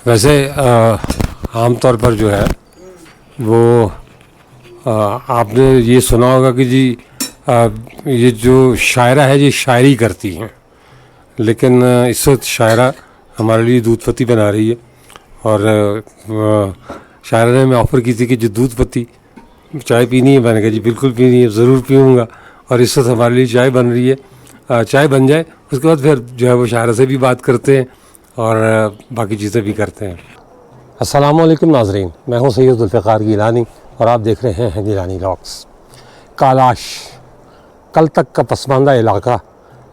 वैसे आम तौर पर जो है वो आपने ये सुना होगा कि जी ये जो शायरा है ये शायरी करती हैं, लेकिन इस वक्त शायरा हमारे लिए दूध पत्ती बना रही है। और शायरा ने मैं ऑफ़र की थी कि जो दूध पत्ती चाय पीनी है, मैंने कहा जी बिल्कुल पीनी है, ज़रूर पीऊँगा। और इस वक्त हमारे लिए चाय बन रही है। चाय बन जाए उसके बाद फिर जो है वो शायरा से भी बात करते हैं और बाकी चीज़ें भी करते हैं। अस्सलाम वालेकुम नाज़रीन, मैं हूँ सैयद ज़ुल्फ़िकार गिलानी और आप देख रहे हैं गिलानी व्लॉग्स। कालाश कल तक का पसमानदा इलाका,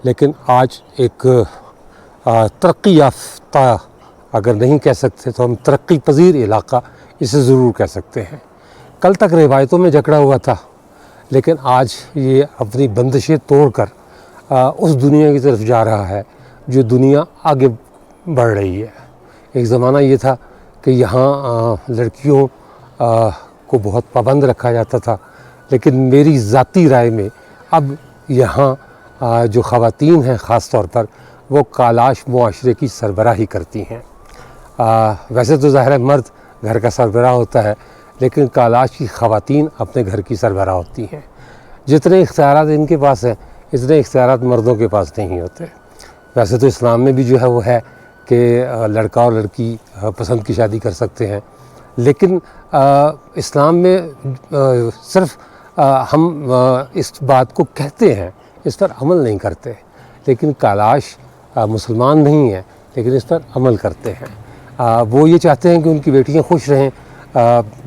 लेकिन आज एक तरक्की याफ्ता अगर नहीं कह सकते तो हम तरक्की पजीर इलाका इसे ज़रूर कह सकते हैं। कल तक रिवायतों में जकड़ा हुआ था, लेकिन आज ये अपनी बंदिशें तोड़कर उस दुनिया की तरफ जा रहा है जो दुनिया आगे बढ़ रही है। एक ज़माना ये था कि यहाँ लड़कियों को बहुत पाबंद रखा जाता था, लेकिन मेरी ज़ाती राय में अब यहाँ जो ख़वातीन हैं ख़ास तौर पर वो कालाश मुआशरे की सरबराही करती हैं। वैसे तो ज़ाहिर है मर्द घर का सरबराह होता है, लेकिन कालाश की ख़वातीन अपने घर की सरबराह होती हैं। जितने इख्तियारात इनके पास हैं इतने इख्तियारात मर्दों के पास नहीं होते। वैसे तो इस्लाम में भी जो है वो है कि लड़का और लड़की पसंद की शादी कर सकते हैं, लेकिन इस्लाम में सिर्फ हम इस बात को कहते हैं, इस पर अमल नहीं करते। लेकिन कालाश मुसलमान नहीं है, लेकिन इस पर अमल करते हैं। वो ये चाहते हैं कि उनकी बेटियां खुश रहें,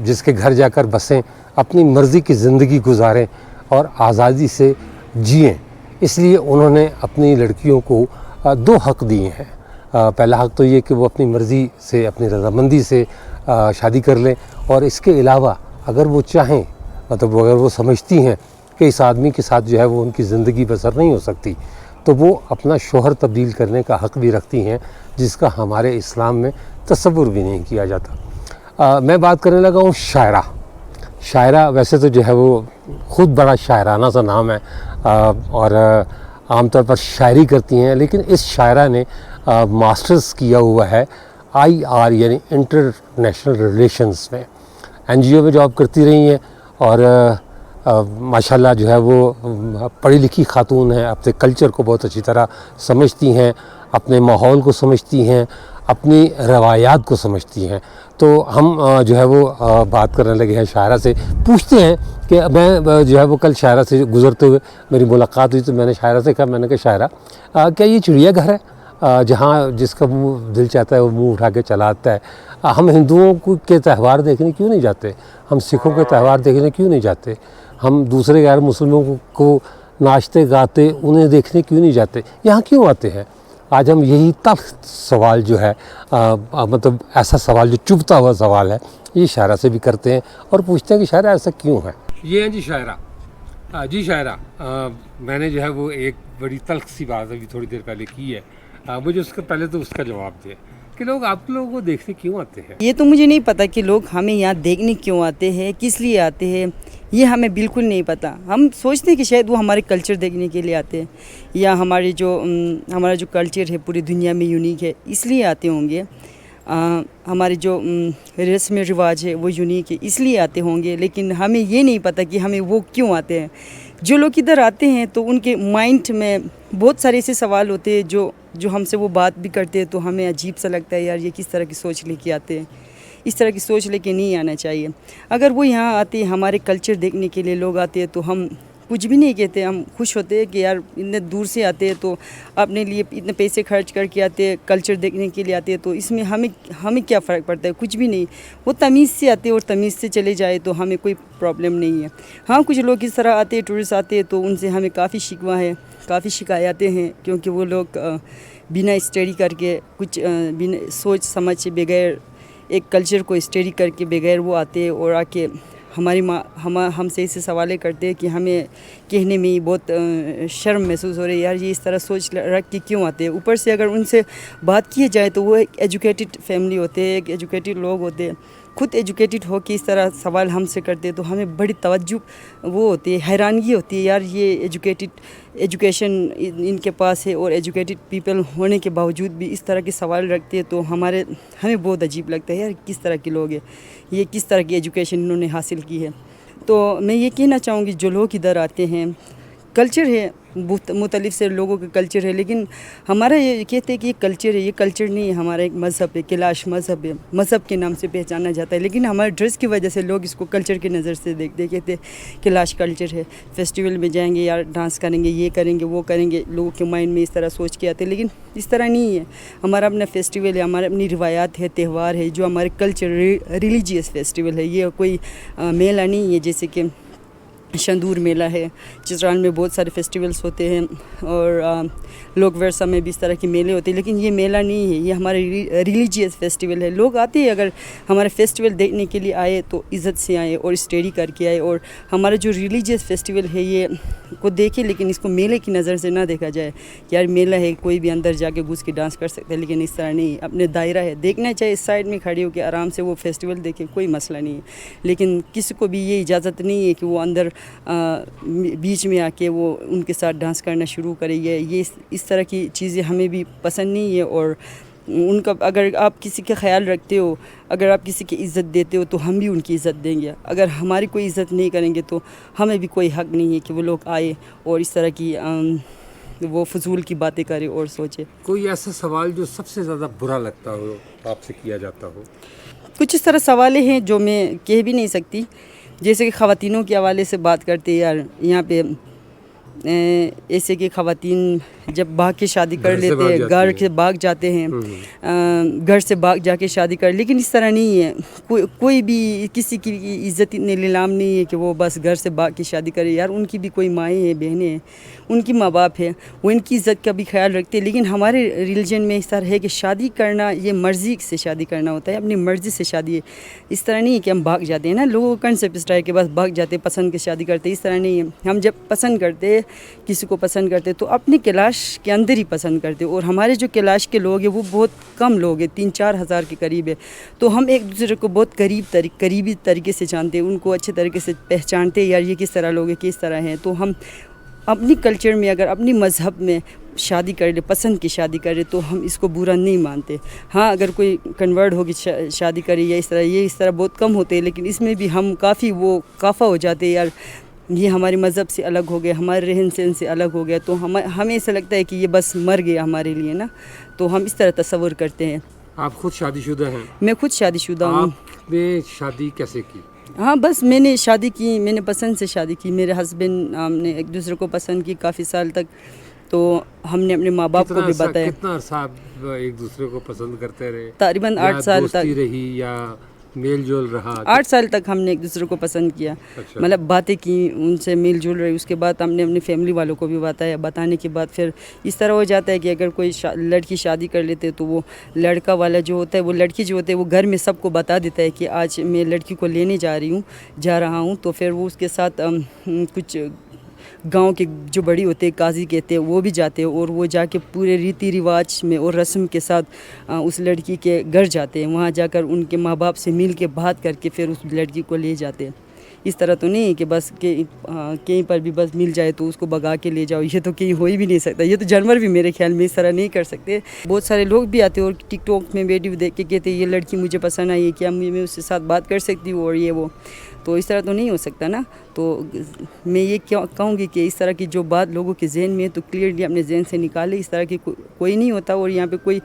जिसके घर जाकर बसें, अपनी मर्ज़ी की ज़िंदगी गुजारें और आज़ादी से जिएं। इसलिए उन्होंने अपनी लड़कियों को दो हक़ दिए हैं। पहला हक़ तो ये कि वो अपनी मर्ज़ी से, अपनी रज़ामंदी से शादी कर लें, और इसके अलावा अगर वो चाहें, मतलब अगर वो समझती हैं कि इस आदमी के साथ जो है वो उनकी ज़िंदगी बसर नहीं हो सकती, तो वो अपना शोहर तब्दील करने का हक़ भी रखती हैं, जिसका हमारे इस्लाम में तसव्वुर भी नहीं किया जाता। मैं बात करने लगा हूँ शायरा। शायरा वैसे तो जो है वो ख़ुद बड़ा शायराना सा नाम है और आम तौर पर शायरी करती हैं, लेकिन इस शायरा ने मास्टर्स किया हुआ है IR यानी इंटरनेशनल रिलेशंस में। NGO में जॉब करती रही हैं और माशाल्लाह जो है वो पढ़ी लिखी खातून हैं, अपने कल्चर को बहुत अच्छी तरह समझती हैं, अपने माहौल को समझती हैं, अपनी रवायात को समझती हैं। तो हम जो है वो बात करने लगे हैं शायरा से। पूछते हैं कि मैं जो है वो कल शायरा से गुज़रते हुए मेरी मुलाकात हुई, तो मैंने शायरा से कहा, मैंने कहा शायरा क्या ये चिड़िया घर है जहाँ जिसका मुँह दिल चाहता है वो मुँह उठा के चला आता है? हम हिंदुओं के त्यौहार देखने क्यों नहीं जाते? हम सिखों के त्यौहार देखने क्यों नहीं जाते? हम दूसरे गैर मुस्लिमों को नाचते गाते उन्हें देखने क्यों नहीं जाते? यहाँ क्यों आते हैं? आज हम यही तल्ख़ सवाल जो है मतलब ऐसा सवाल जो चुभता हुआ सवाल है, ये शायरा से भी करते हैं और पूछते हैं कि शायरा ऐसा क्यों है। ये हैं जी शायरा। जी शायरा, मैंने जो है वो एक बड़ी तल्ख़ सी बात अभी थोड़ी देर पहले की है, मुझे उसका पहले तो उसका जवाब दे कि लोग आप लोगों को देखने क्यों आते हैं? ये तो मुझे नहीं पता कि लोग हमें यहाँ देखने क्यों आते हैं, किस लिए आते हैं, ये हमें बिल्कुल नहीं पता। हम सोचते हैं कि शायद वो हमारे कल्चर देखने के लिए आते हैं, या हमारा जो कल्चर है पूरी दुनिया में यूनिक है इसलिए आते होंगे। हमारे जो रस्म रिवाज है वो यूनिक है इसलिए आते होंगे, लेकिन हमें ये नहीं पता कि हमें वो क्यों आते हैं। जो लोग इधर आते हैं तो उनके माइंड में बहुत सारे ऐसे सवाल होते हैं जो हमसे वो बात भी करते हैं तो हमें अजीब सा लगता है, यार ये किस तरह की सोच लेके आते हैं। इस तरह की सोच लेके नहीं आना चाहिए। अगर वो यहाँ आते हैं हमारे कल्चर देखने के लिए लोग आते हैं तो हम कुछ भी नहीं कहते, हम खुश होते हैं कि यार इतने दूर से आते हैं तो अपने लिए इतने पैसे खर्च करके आते हैं, कल्चर देखने के लिए आते हैं, तो इसमें हमें क्या फ़र्क पड़ता है? कुछ भी नहीं। वो तमीज़ से आते हैं और तमीज़ से चले जाए तो हमें कोई प्रॉब्लम नहीं है। हाँ, कुछ लोग इस तरह आते हैं, टूरिस्ट आते हैं, तो उनसे हमें काफ़ी शिकवा है, काफ़ी शिकायतें हैं, क्योंकि वो लोग बिना स्टडी करके कुछ बिना सोच समझ के बगैर एक कल्चर को स्टडी करके बगैर वो आते हैं और आके हमसे ऐसे सवाल करते हैं कि हमें कहने में बहुत शर्म महसूस हो रही है, यार ये इस तरह सोच रख के क्यों आते हैं। ऊपर से अगर उनसे बात की जाए तो वो एक एजुकेटेड फैमिली होते हैं, एक एजुकेटेड लोग होते हैं, खुद एजुकेटेड हो के इस तरह सवाल हमसे करते हैं तो हमें बड़ी तवज्जो वो होती है, हैरानगी होती है, यार ये एजुकेशन इनके पास है और एजुकेटेड पीपल होने के बावजूद भी इस तरह के सवाल रखते हैं तो हमें बहुत अजीब लगता है, यार किस तरह के लोग हैं, ये किस तरह की एजुकेशन इन्होंने हासिल की है। तो मैं ये कहना चाहूँगी जो लोग इधर आते हैं, कल्चर है, मुख्तलिफ से लोगों का कल्चर है, लेकिन हमारा ये कहते हैं कि ये कल्चर है, ये कल्चर नहीं है, हमारा एक मज़हब है, कैलाश मज़हब है, मज़हब के नाम से पहचाना जाता है, लेकिन हमारे ड्रेस की वजह से लोग इसको कल्चर की नज़र से देखते हैं, कहते हैं कैलाश कल्चर है, फेस्टिवल में जाएंगे यार डांस करेंगे, ये करेंगे वो करेंगे, लोगों के माइंड में इस तरह सोच के आते हैं, लेकिन इस तरह नहीं है। हमारा अपना फेस्टिवल है, हमारी अपनी रिवायात है, त्यौहार है, जो हमारे कल्चर रिलीजियस फेस्टिवल है, ये कोई मेला नहीं है जैसे कि शंदूर मेला है, चित्राल में बहुत सारे फेस्टिवल्स होते हैं और लोक वर्षा में भी इस तरह के मेले होते हैं, लेकिन ये मेला नहीं है, ये हमारे रिलीजियस फेस्टिवल है। लोग आते हैं, अगर हमारे फेस्टिवल देखने के लिए आए तो इज़्ज़त से आए और स्टडी करके आए, और हमारा जो रिलीजियस फेस्टिवल है ये को देखे, लेकिन इसको मेले की नज़र से ना देखा जाए कि यार मेला है, कोई भी अंदर जाके घुस के डांस कर सकता है, लेकिन इस तरह नहीं, अपने दायरा है, देखना चाहिए, इस साइड में खड़े होकर आराम से वो फेस्टिवल देखें, कोई मसला नहीं है, लेकिन किसी को भी ये इजाज़त नहीं है कि वो अंदर बीच में आके वो उनके साथ डांस करना शुरू करे। ये इस तरह की चीज़ें हमें भी पसंद नहीं है, और उनका अगर आप किसी का ख्याल रखते हो, अगर आप किसी की इज़्ज़त देते हो तो हम भी उनकी इज़्ज़त देंगे, अगर हमारी कोई इज़्ज़त नहीं करेंगे तो हमें भी कोई हक़ नहीं है कि वो लोग आए और इस तरह की वो फजूल की बातें करे और सोचे। कोई ऐसा सवाल जो सबसे ज़्यादा बुरा लगता हो आपसे किया जाता हो? कुछ इस तरह सवाल हैं जो मैं कह भी नहीं सकती, जैसे कि ख़वातीनों के हवाले से बात करते हैं, यार यहाँ पे ऐसे कि ख़वातीन जब भाग के शादी कर लेते हैं, घर से भाग जाते हैं, घर से भाग जाके शादी कर, लेकिन इस तरह नहीं है, कोई भी किसी की इज़्ज़त इतने नीलाम नहीं है कि वो बस घर से भाग के शादी करे। यार उनकी भी कोई माएँ हैं, बहनें हैं, उनकी माँ बाप है, वो इनकी इज़्ज़त का भी ख्याल रखते हैं, लेकिन हमारे रिलीजन में इस तरह है कि शादी करना ये मर्ज़ी से शादी करना होता है, अपनी मर्ज़ी से शादी है, इस तरह नहीं है कि हम भाग जाते हैं ना, लोगों का कंसेप्ट इस तरह के बस भाग जाते हैं, पसंद के शादी करते, इस तरह नहीं है। हम जब पसंद करते किसी को पसंद करते तो अपनी कैलाश के अंदर ही पसंद करते, और हमारे जो कैलाश के लोग हैं वो बहुत कम लोग हैं, 3-4 हज़ार के करीब है, तो हम एक दूसरे को बहुत करीबी तरीके से जानते हैं, उनको अच्छे तरीके से पहचानते हैं, यार ये किस तरह लोग हैं, किस तरह हैं। तो हम अपनी कल्चर में अगर अपनी मज़हब में शादी कर ले, पसंद की शादी करे, तो हम इसको बुरा नहीं मानते। हाँ, अगर कोई कन्वर्ट होगी शादी करे या इस तरह बहुत कम होते हैं, लेकिन इसमें भी हम काफ़ी वो काफ़ा हो जाते हैं, यार ये हमारे मज़हब से अलग हो गया, हमारे रहन सहन से अलग हो गया, तो हमें ऐसा लगता है कि ये बस मर गया हमारे लिए ना, तो हम इस तरह तस्वुर करते हैं। आप खुद शादीशुदा हैं? मैं खुद शादीशुदा हूँ। आपने शादी कैसे की? हाँ, बस मैंने शादी की, मैंने पसंद से शादी की, मेरे हस्बैंड हमने एक दूसरे को पसंद की काफ़ी साल तक, तो हमने अपने माँ बाप को भी बताया। कितना अरसा आप एक दूसरे को पसंद करते रहे? तकरीबन 8 साल तक रही या मेल जोल रहा? 8 साल तक हमने एक दूसरे को पसंद किया। अच्छा। मतलब बातें की, उनसे मेल जोल रही, उसके बाद हमने अपनी फैमिली वालों को भी बताया, बताने के बाद फिर इस तरह हो जाता है कि अगर कोई लड़की शादी कर लेते तो वो लड़का वाला जो होता है, वो लड़की जो होती है वो घर में सबको बता देता है कि आज मैं लड़की को लेने जा रहा हूँ, तो फिर वो उसके साथ कुछ गांव के जो बड़ी होते हैं, काजी कहते हैं, वो भी जाते हैं, और वो जाके पूरे रीति रिवाज में और रस्म के साथ उस लड़की के घर जाते हैं, वहाँ जाकर उनके माँ बाप से मिल के बात करके फिर उस लड़की को ले जाते हैं। इस तरह तो नहीं है कि बस कहीं पर भी बस मिल जाए तो उसको भगा के ले जाओ, ये तो कहीं हो ही भी नहीं सकता, ये तो जानवर भी मेरे ख्याल में इस तरह नहीं कर सकते। बहुत सारे लोग भी आते हैं और टिकटॉक में वीडियो देख के कहते हैं ये लड़की मुझे पसंद आई है, क्या मैं उसके साथ बात कर सकती हूँ, और ये वो, तो इस तरह तो नहीं हो सकता ना। तो मैं ये कहूँगी कि इस तरह की जो बात लोगों के जहन में है तो क्लियरली अपने जहन से निकाले, इस तरह की कोई नहीं होता, और यहाँ पे कोई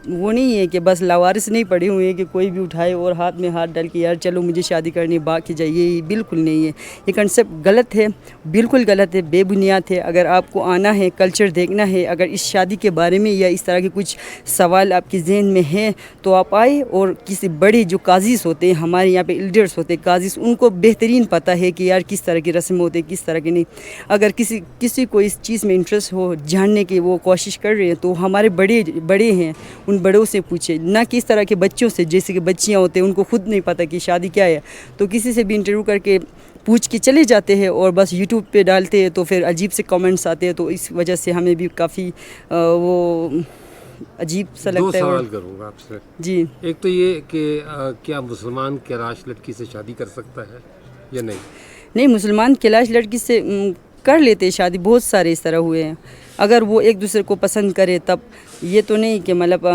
वो नहीं है कि बस लावारिस नहीं पड़े हुए हैं कि कोई भी उठाए और हाथ में हाथ डाल के यार चलो मुझे शादी करनी बाकी जाइए, ये बिल्कुल नहीं है। ये कंसेप्ट गलत है, बिल्कुल गलत है, बेबुनियाद है। अगर आपको आना है, कल्चर देखना है, अगर इस शादी के बारे में या इस तरह के कुछ सवाल आपके जहन में है तो आप आए, और किसी बड़े जो काजीज़ होते हैं, हमारे यहाँ पे एल्डर्स होते हैं काजीज़, उनको बेहतरीन पता है कि यार किस तरह की रस्म होते हैं, किस तरह की नहीं। अगर किसी को इस चीज़ में इंटरेस्ट हो, जानने की वो कोशिश कर रहे हैं, तो हमारे बड़े हैं, उन बड़ों से पूछे, ना किस तरह के बच्चों से, जैसे कि बच्चियां होते हैं उनको खुद नहीं पता कि शादी क्या है, तो किसी से भी इंटरव्यू करके पूछ के चले जाते हैं और बस यूट्यूब पे डालते हैं, तो फिर अजीब से कमेंट्स आते हैं। तो इस वजह से हमें भी काफ़ी वो अजीब सा दो लगता है। सवाल और करूँगा आपसे। जी एक तो ये कि क्या मुसलमान कैलाश लड़की से शादी कर सकता है या नहीं? नहीं, मुसलमान कैलाश लड़की से कर लेते हैं शादी, बहुत सारे इस तरह हुए हैं। अगर वो एक दूसरे को पसंद करे तब, ये तो नहीं कि मतलब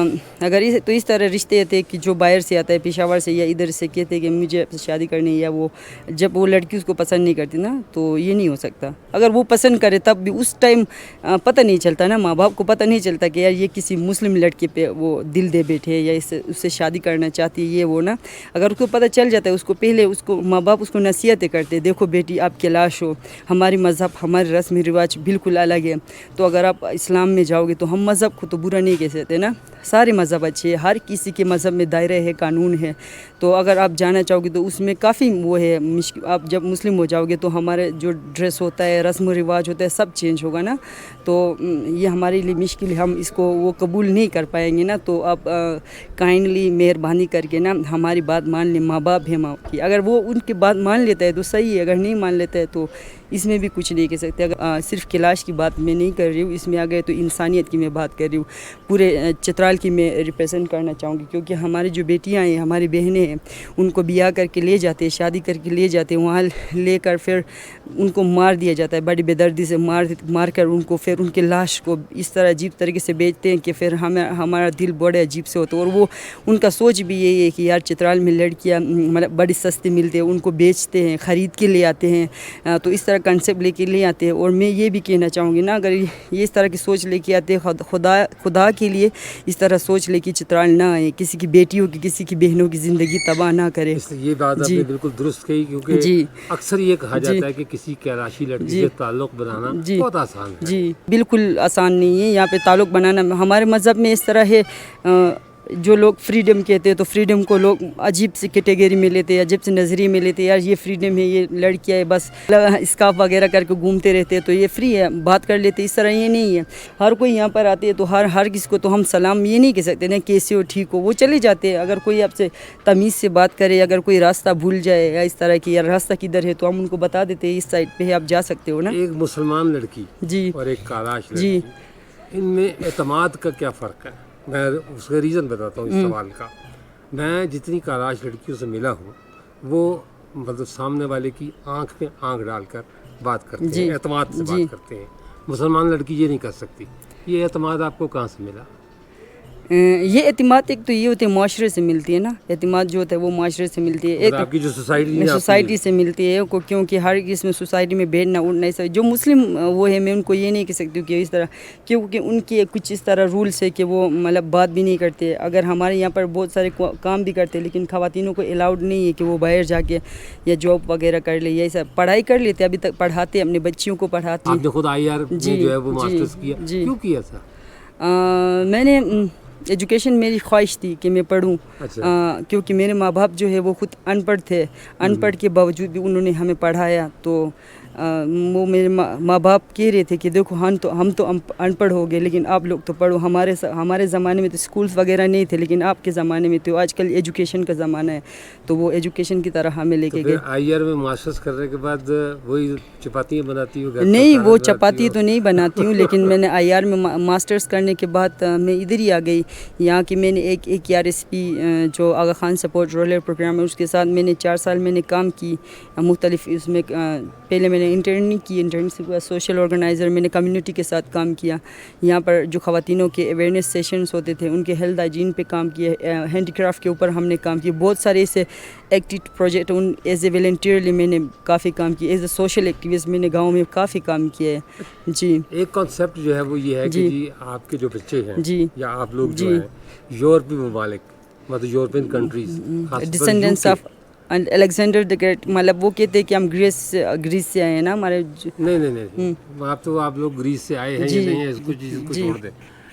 अगर इस तरह रिश्ते थे कि जो बाहर से आता है, पेशावर से या इधर से कहते कि मुझे आपसे शादी करनी है, या वो जब वो लड़की उसको पसंद नहीं करती ना, तो ये नहीं हो सकता। अगर वो पसंद करे तब भी उस टाइम पता नहीं चलता ना, माँ बाप को पता नहीं चलता कि यार ये किसी मुस्लिम लड़के पे वो दिल दे बैठे या उससे शादी करना चाहती है, ये वो ना। अगर उसको पता चल जाता है, उसको पहले उसको माँ बाप उसको नसीहतें करते, देखो बेटी आप कैलाश हो, हमारी मज़हब हमारे रस्म रिवाज बिल्कुल अलग है, तो अगर आप इस्लाम में जाओगे तो हम मज़हब को तो बुरा नहीं कह सकते ना, सारे मज़हब अच्छे हैं, हर किसी के मज़हब में दायरा है, कानून है। तो अगर आप जाना चाहोगे तो उसमें काफ़ी वो है मुश्किल। आप जब मुस्लिम हो जाओगे तो हमारे जो ड्रेस होता है, रस्म रिवाज होता है, सब चेंज होगा ना, तो ये हमारे लिए मुश्किल है, हम इसको वो कबूल नहीं कर पाएंगे ना। तो आप काइंडली मेहरबानी करके ना हमारी बात मान लें, माँ बाप है माँ की, अगर वो उनकी बात मान लेता है तो सही है, अगर नहीं मान लेता है तो इसमें भी कुछ नहीं कह सकते। अगर सिर्फ कैलाश की बात मैं नहीं कर रही हूँ, इसमें आ गए तो इंसानियत की मैं बात कर रही हूँ, पूरे चित्राल की मैं रिप्रेजेंट करना चाहूँगी, क्योंकि हमारी जो बेटियाँ हैं, हमारी बहनें हैं, उनको ब्याह करके ले जाते हैं, शादी करके ले जाते हैं, वहाँ लेकर फिर उनको मार दिया जाता है, बड़ी बेदर्दी से मार कर उनको फिर उनके लाश को इस तरह अजीब तरीके से बेचते हैं कि फिर हमारा दिल बड़े अजीब से होता है। और वो उनका सोच भी यही है कि यार चित्राल में लड़कियाँ मतलब बड़ी सस्ती मिलती है, उनको बेचते हैं, ख़रीद के ले आते हैं, तो इस तरह कंसेप्ट लेके ले आते हैं। और मैं ये भी कहना चाहूँगी ना, अगर ये इस तरह की सोच लेके आते हैं, खुदा के लिए इस तरह सोच लेके चित्राल ना आए, किसी की बेटियों की, किसी की बहनों की ज़िंदगी तबाह ना करे। ये बात आपने बिल्कुल दुरुस्त कही, क्योंकि अक्सर ये कहा जाता है कि किसी कैलाशी लड़की से ताल्लुक़ बनाना बहुत आसान है। जी बिल्कुल आसान नहीं है, यहाँ पे ताल्लुक़ बनाना हमारे मज़हब में इस तरह है। जो लोग फ्रीडम कहते हैं तो फ्रीडम को लोग अजीब सी कैटेगरी में लेते हैं, अजीब से नज़रिए में लेते हैं, यार ये फ्रीडम है, ये लड़कियाँ है बस स्कार्फ वगैरह करके घूमते रहते हैं तो ये फ्री है, बात कर लेते हैं। इस तरह ये नहीं है, हर कोई यहाँ पर आते हैं तो हर किसी को तो हम सलाम ये नहीं कह सकते ना, कैसे हो ठीक हो, वो चले जाते हैं। अगर कोई आपसे तमीज़ से बात करे, अगर कोई रास्ता भूल जाए या इस तरह की, यार रास्ता किधर है, तो हम उनको बता देते हैं इस साइड पे है, आप जा सकते हो ना। एक मुसलमान लड़की जी और एक कैलाश लड़की, इनमें एतमाद का क्या फ़र्क है? मैं उसका रीज़न बताता हूँ इस सवाल का। मैं जितनी कैलाश लड़कियों से मिला हूँ, वो मतलब सामने वाले की आंख में आंख डालकर बात करते हैं, एतमाद से बात करते हैं। मुसलमान लड़की ये नहीं कर सकती। ये एतमाद आपको कहाँ से मिला? ये एतमाद एक तो ये होती है माशरे से मिलती है ना, एतमाद जो होता है वो माशरे से मिलती है, एक आपकी जो सोसाइटी से मिलती है को, क्योंकि हर इसमें सोसाइटी में बैठना उठना ऐसा, जो मुस्लिम वो है मैं उनको ये नहीं कह सकती हूँ कि इस तरह, क्योंकि उनके कुछ इस तरह रूल्स है कि वो मतलब बात भी नहीं करते। अगर हमारे यहाँ पर बहुत सारे काम भी करते हैं, लेकिन ख़वातीनों को अलाउड नहीं है कि वो बाहर जाके या जॉब वगैरह कर ले, या ऐसा पढ़ाई कर लेते, अभी तक पढ़ाते, अपने बच्चियों को पढ़ाते। आपने खुद IR में जो है वो मास्टर्स किया, क्यों किया था? मैंने एजुकेशन मेरी ख्वाहिश थी कि मैं पढ़ूं। क्योंकि मेरे माँ बाप जो है वो खुद अनपढ़ थे, अनपढ़ के बावजूद भी उन्होंने हमें पढ़ाया। तो वो मेरे माँ बाप कह रहे थे कि देखो हम तो अनपढ़ हो गए, लेकिन आप लोग तो पढ़ो। हमारे ज़माने में तो स्कूल्स वगैरह नहीं थे, लेकिन आपके ज़माने में तो आजकल एजुकेशन का ज़माना है, तो वो एजुकेशन की तरह हमें लेके गए। IR में मास्टर्स करने के बाद वही चपातियाँ बनाती हो? नहीं, वो चपाती तो नहीं बनाती हूँ, लेकिन मैंने IR में मास्टर्स करने के बाद मैं इधर ही आ गई। यहाँ की मैंने एक RSP जो आगा खान सपोर्ट रूरल प्रोग्राम है, उसके साथ मैंने 4 साल मैंने काम की मुख्तलिफ। इसमें पहले मैंने इंटर्नशिप सोशल ऑर्गेनाइज़र, मैंने कम्युनिटी के साथ काम किया। यहाँ पर जो ख़वातीनों के अवेयरनेस सेशंस होते थे उनके हेल्थ हाइजीन पे काम किया, हैंडीक्राफ्ट के ऊपर हमने काम किया, बहुत सारे ऐसे एक्टिव प्रोजेक्ट उन एज ए वॉलंटियरली मैंने काफ़ी काम किया, एज ए सोशल एक्टिविस्ट मैंने गाँव में काफ़ी काम किया है। जी एक कॉन्सेप्ट जो है वो ये है कि जी आपके जो बच्चे हैं जी या आप लोग जो हैं यूरोपीय ममालिक, मतलब European countries, descendants of Alexander the great, मतलब वो कहते हैं कि हम ग्रीस से आए हैं ना हमारे। नहीं आप लोग ग्रीस से आए हैं या नहीं है, इसको छोड़ दें।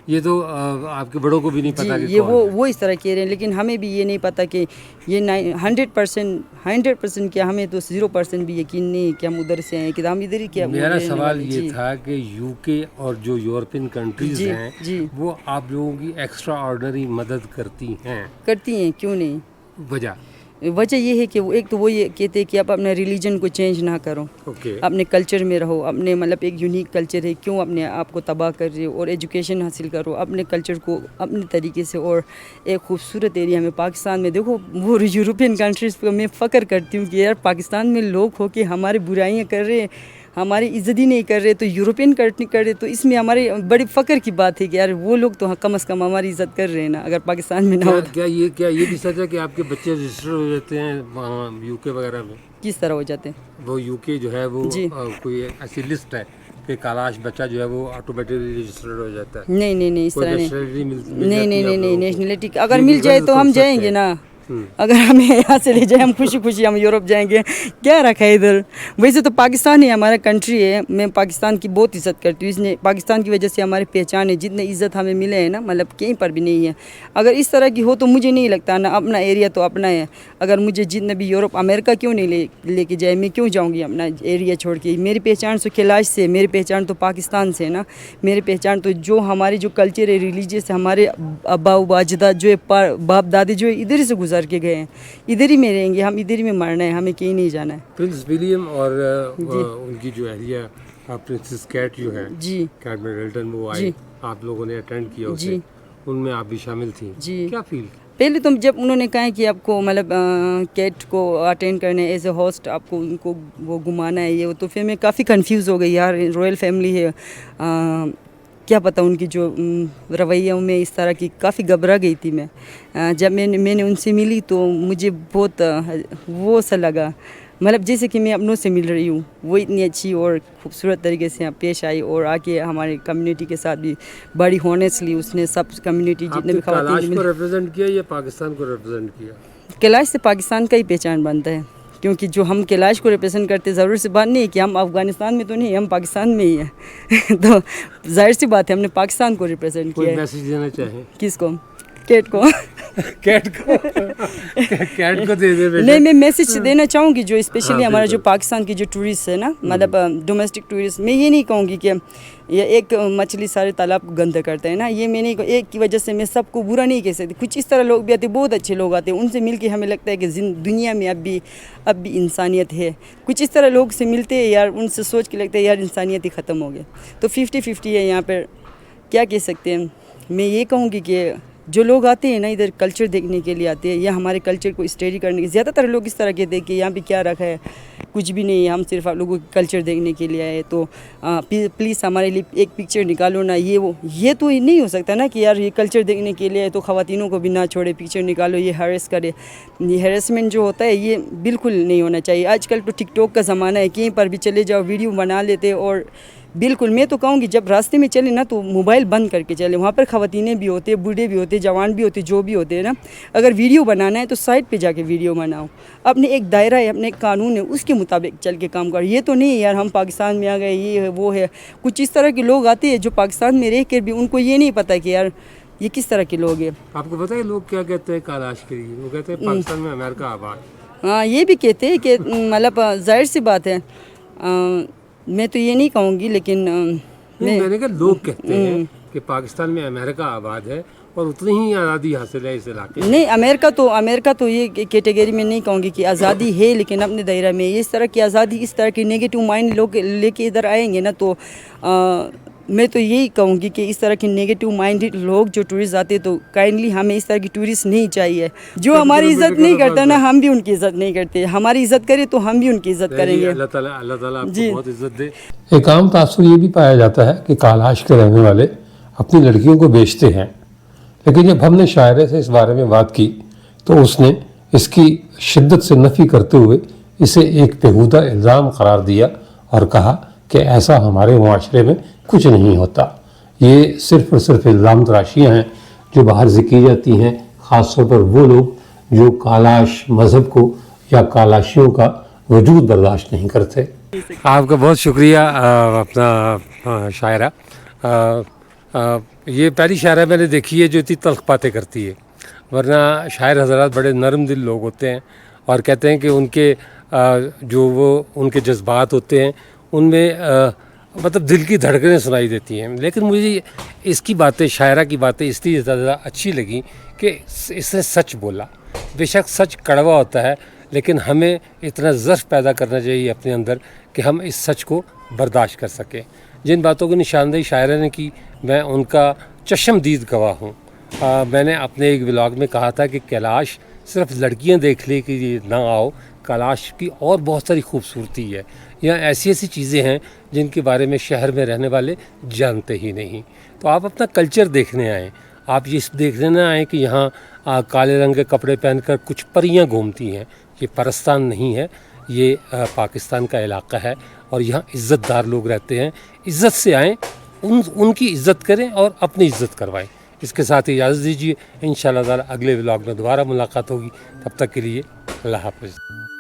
ये तो आपके बड़ों को भी नहीं पता कि ये वो इस तरह कह रहे हैं, लेकिन हमें भी ये नहीं पता कि ये 100% क्या, हमें तो 0% भी यकीन नहीं कि हम उधर से आए, कि हम इधर ही क्या। मेरा सवाल ये था कि UK और जो यूरोपियन कंट्रीज हैं वो आप लोगों की एक्स्ट्रा ऑर्डिनरी मदद करती हैं? क्यों नहीं? वजह वजह ये है कि वो एक तो वो ये कहते हैं कि आप अपने रिलीजन को चेंज ना करो, ओके अपने कल्चर में रहो, अपने मतलब एक यूनिक कल्चर है, क्यों अपने आप को तबाह कर रहे हो, और एजुकेशन हासिल करो अपने कल्चर को अपने तरीके से। और एक खूबसूरत एरिया में पाकिस्तान में देखो, वो यूरोपियन कंट्रीज़ पर मैं फ़ख्र करती हूँ कि यार पाकिस्तान में लोग हो के हमारी बुराइयाँ कर रहे हैं, हमारी इज्जत ही नहीं कर रहे, तो यूरोपियन कंट्री कर रहे, तो इसमें हमारे बड़ी फ़ख्र की बात है कि यार वो लोग तो कम से कम हमारी इज्जत कर रहे हैं ना, अगर पाकिस्तान में ना हो तो। क्या ये भी सच है कि आपके बच्चे रजिस्टर हो जाते हैं यूके वगैरह में? किस तरह हो जाते हैं? वो यूके जो है वो जी। कोई ऐसी लिस्ट है कि कालाश बच्चा जो है वो ऑटोमेटिकली रजिस्टर्ड हो जाता है? नहीं इस कोई तरह नहीं। नेशनलिटी मिल नहीं जाती नहीं है नहीं आप नहीं लोगों को? नेशनलिटी अगर ये मिल जाए तो हम concept जाएंगे है। ना, अगर हमें यहाँ से ले जाए हम खुशी खुशी हम यूरोप जाएंगे, क्या रखा है इधर। वैसे तो पाकिस्तान ही हमारा कंट्री है, मैं पाकिस्तान की बहुत इज़्ज़त करती हूँ, इसने पाकिस्तान की वजह से हमारी पहचान है, जितने इज़्ज़त हमें मिले हैं ना, मतलब कहीं पर भी नहीं है। अगर इस तरह की हो तो मुझे नहीं लगता ना, अपना एरिया तो अपना है। अगर मुझे जितने भी यूरोप अमेरिका क्यों नहीं लेके जाए, मैं क्यों जाऊँगी अपना एरिया छोड़ के। मेरी पहचान तो कैलाश से, मेरी पहचान तो पाकिस्तान से ना, मेरी पहचान तो जो हमारी जो कल्चर है, रिलीजियस, हमारे अब्बा अजदा जो है, बाप दादी जो है इधर ही से गुजर के गए हैं, इधर ही में रहेंगे हम, इधर ही में मरना है, हमें कहीं नहीं जाना है। प्रिंस विलियम और उनकी जो एरिया प्रिंसेस कैट जो है, जी कैट मिडलटन, वो आई, जी। आप लोगों ने अटेंड किया उसे, जी। उनमें आप भी शामिल थी, जी। क्या फील? पहले तो जब उन्होंने कहा कि आपको मतलब कैट को अटेंड करने एज ए होस्ट आपको उनको वो घुमाना है ये, तो फिर मैं काफ़ी कंफ्यूज हो गई यार, रॉयल फैमिली है, क्या पता उनकी जो रवैयों में इस तरह की, काफ़ी घबरा गई थी मैं। जब मैंने उनसे मिली तो मुझे बहुत वो सा लगा, मतलब जैसे कि मैं अपनों से मिल रही हूँ। वो इतनी अच्छी और खूबसूरत तरीके से यहाँ पेश आई, और आके हमारे कम्युनिटी के साथ भी बड़ी हॉनेस्टली उसने सब कम्युनिटी जितने भी आपने कैलाश ख़वातीन को रिप्रेजेंट किया या पाकिस्तान को रिप्रेजेंट किया? कैलाश से पाकिस्तान का ही पहचान बनता है, क्योंकि जो हम कैलाश को रिप्रेजेंट करते, ज़रूर सी बात नहीं है कि हम अफ़गानिस्तान में तो नहीं, हम पाकिस्तान में ही हैं तो जाहिर सी बात है हमने पाकिस्तान को रिप्रेजेंट कोई किया है। मैसेज देना चाहें? किसको? कैट को कैट को कैट को दे दे बेशक। नहीं, मैं मैसेज देना चाहूँगी जो स्पेशली हाँ, हमारा जो बिल्कुल। पाकिस्तान की जो टूरिस्ट है ना, मतलब डोमेस्टिक टूरिस्ट, मैं ये नहीं कहूँगी कि ये एक मछली सारे तालाब को गंदा करता है ना, ये मैं नहीं एक की वजह से मैं सबको बुरा नहीं कह सकती। कुछ इस तरह लोग भी आते, बहुत अच्छे लोग आते हैं, उनसे मिल के हमें लगता है कि दुनिया में अब भी इंसानियत है। कुछ इस तरह लोग से मिलते हैं यार, उनसे सोच के लगता है यार इंसानियत ही ख़त्म हो गया। तो 50-50 है यहाँ पर, क्या कह सकते हैं। मैं ये कहूँगी कि जो लोग आते हैं ना इधर कल्चर देखने के लिए आते हैं, या हमारे कल्चर को स्टडी करने के, ज़्यादातर लोग इस तरह कहते हैं कि यहाँ पे क्या रखा है, कुछ भी नहीं है, हम सिर्फ आप लोगों के कल्चर देखने के लिए आए, तो प्लीज़ हमारे लिए एक पिक्चर निकालो ना, ये तो नहीं हो सकता ना कि यार ये कल्चर देखने के लिए आए तो ख़वातीनों को भी ना छोड़े, पिक्चर निकालो, ये हरेस करे। ये हैरेसमेंट जो होता है ये बिल्कुल नहीं होना चाहिए। आजकल तो टिकटॉक का ज़माना है, कहीं पर भी चले जाओ वीडियो बना लेते, और बिल्कुल मैं तो कहूँगी जब रास्ते में चले ना तो मोबाइल बंद करके चले। वहाँ पर ख़वातीनें भी होते, बूढ़े भी होते, जवान भी होते, जो भी होते हैं ना, अगर वीडियो बनाना है तो साइड पे जाके वीडियो बनाओ। अपने एक दायरा है, अपने एक कानून है, उसके मुताबिक चल के काम करो। ये तो नहीं यार हम पाकिस्तान में आ गए, ये है वो है। कुछ इस तरह के लोग आते हैं जो पाकिस्तान में रह कर भी उनको ये नहीं पता कि यार ये किस तरह के लोग हैं। आपको पता है लोग क्या कहते हैं कैलाश के लिए? वो कहते हैं पाकिस्तान में अमेरिका आबाद। हाँ, ये भी कहते हैं कि मतलब जाहिर सी बात है, मैं तो ये नहीं कहूँगी, लेकिन मैंने कहा लोग कहते हैं कि पाकिस्तान में अमेरिका आबाद है और उतनी ही आज़ादी हासिल है इस इलाके में। नहीं, अमेरिका तो ये कैटेगरी में नहीं कहूँगी कि आज़ादी है, लेकिन अपने दायरा में इस तरह की आज़ादी, इस तरह की नेगेटिव माइंड लोग लेके इधर आएंगे ना, तो मैं तो यही कहूँगी कि इस तरह के नेगेटिव माइंडेड लोग जो टूरिस्ट आते हैं, तो काइंडली हमें इस तरह की टूरिस्ट नहीं चाहिए। जो हमारी इज़्ज़त नहीं करता ना, हम भी उनकी इज़्ज़त नहीं करते। हमारी इज़्ज़त करे तो हम भी उनकी इज़्ज़त करेंगे। अल्लाह ताला आपको जी। बहुत इज्जत दे। एक आम तासुर ये भी पाया जाता है कि कैलाश के रहने वाले अपनी लड़कियों को बेचते हैं, लेकिन जब हमने शायरे से इस बारे में बात की तो उसने इसकी शिद्दत से नफ़ी करते हुए इसे एक बेहुदा इल्ज़ाम करार दिया और कहा कि ऐसा हमारे मुआशरे में कुछ नहीं होता। ये सिर्फ़ और सिर्फ इल्ज़ाम तराशियाँ हैं जो बाहर से की जाती हैं, ख़ास तौर पर वो लोग जो कैलाश मज़हब को या कैलाशियों का वजूद बर्दाश्त नहीं करते। आपका बहुत शुक्रिया अपना शायरा। ये पहली शायरा मैंने देखी है जो इतनी तल्ख़ बातें करती है, वरना शायर हज़रात बड़े नरम दिल लोग होते हैं और कहते हैं कि उनके जो वो उनके जज्बात होते हैं उनमें मतलब दिल की धड़कनें सुनाई देती हैं। लेकिन मुझे इसकी बातें, शायरा की बातें इसलिए ज़्यादा अच्छी लगी कि इसने सच बोला। बेशक सच कड़वा होता है, लेकिन हमें इतना ज़र्फ पैदा करना चाहिए अपने अंदर कि हम इस सच को बर्दाश्त कर सकें। जिन बातों की निशानदेही शायरा ने की, मैं उनका चश्मदीद गवाह हूँ। मैंने अपने एक व्लॉग में कहा था कि कैलाश सिर्फ लड़कियाँ देख ले कि ना आओ, कैलाश की और बहुत सारी खूबसूरती है। यहाँ ऐसी ऐसी चीज़ें हैं जिनके बारे में शहर में रहने वाले जानते ही नहीं। तो आप अपना कल्चर देखने आएँ, आप ये देखने ना आएँ कि यहाँ काले रंग के कपड़े पहनकर कुछ परियां घूमती हैं। ये परस्तान नहीं है, ये पाकिस्तान का इलाका है और यहाँ इज़्ज़तदार लोग रहते हैं। इज़्ज़त से आएँ, उनकी इज़्ज़त करें और अपनी इज़्ज़त करवाएं। इसके साथ ही इजाज़त दीजिए, इंशाअल्लाह ताला अगले व्लॉग में दोबारा मुलाकात होगी। तब तक के लिए अल्लाह हाफ़िज़।